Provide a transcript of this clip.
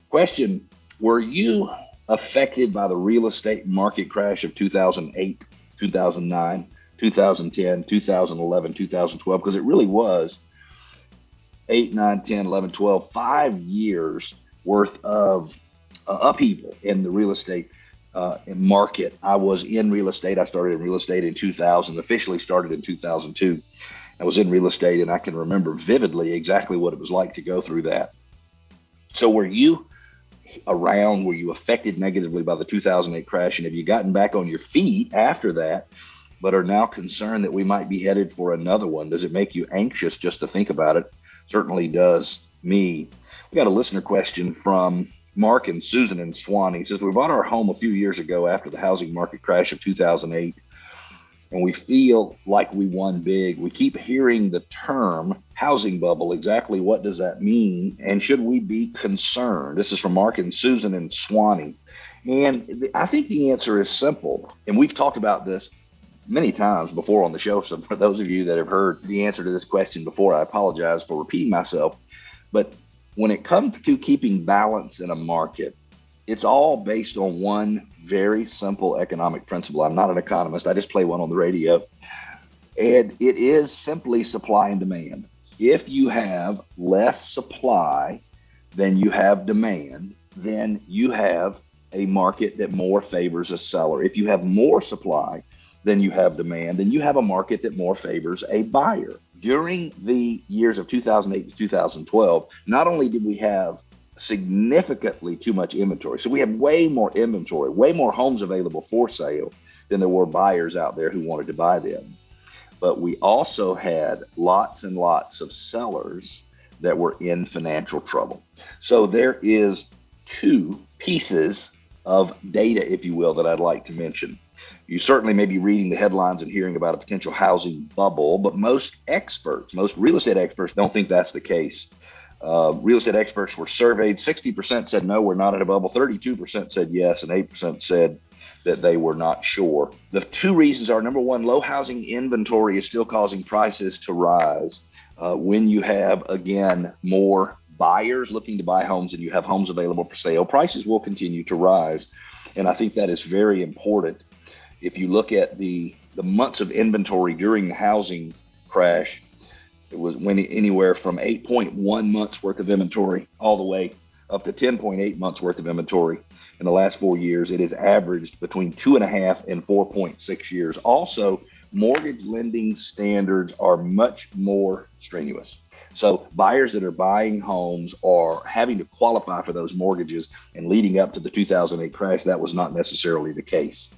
Question: were you affected by the real estate market crash of 2008, 2009, 2010, 2011, 2012? Because it really was 8, 9, 10, 11, 12, 5 years worth of upheaval in the real estate market. I was in real estate. I started in real estate in 2000, officially started in 2002. I was in real estate, and I can remember vividly exactly what it was like to go through that. So were you around? Were you affected negatively by the 2008 crash? And have you gotten back on your feet after that, but are now concerned that we might be headed for another one? Does it make you anxious just to think about it? Certainly does me. We got a listener question from Mark and Susan in Swanee. He says, we bought our home a few years ago after the housing market crash of 2008, and we feel like we won big. We keep hearing the term housing bubble. Exactly what does that mean? And should we be concerned? This is from Mark and Susan in Swanee. And I think the answer is simple. And we've talked about this many times before on the show. So for those of you that have heard the answer to this question before, I apologize for repeating myself. But when it comes to keeping balance in a market, it's all based on one very simple economic principle. I'm not an economist. I just play one on the radio. And it is simply supply and demand. If you have less supply than you have demand, then you have a market that more favors a seller. If you have more supply than you have demand, then you have a market that more favors a buyer. During the years of 2008 to 2012, not only did we have significantly too much inventory, so we have way more inventory, way more homes available for sale than there were buyers out there who wanted to buy them. But we also had lots and lots of sellers that were in financial trouble. So there is two pieces of data, if you will, that I'd like to mention. You certainly may be reading the headlines and hearing about a potential housing bubble, but most experts, most real estate experts don't think that's the case. Real estate experts were surveyed. 60% said no, we're not in a bubble. 32% said yes, and 8% said that they were not sure. The two reasons are, number one, low housing inventory is still causing prices to rise. When you have, again, more buyers looking to buy homes and you have homes available for sale, prices will continue to rise. And I think that is very important. If you look at the months of inventory during the housing crash, it was anywhere from 8.1 months worth of inventory all the way up to 10.8 months worth of inventory. In the last 4 years, it has averaged between 2.5 and 4.6 years. Also, mortgage lending standards are much more strenuous. So buyers that are buying homes are having to qualify for those mortgages, and leading up to the 2008 crash, that was not necessarily the case.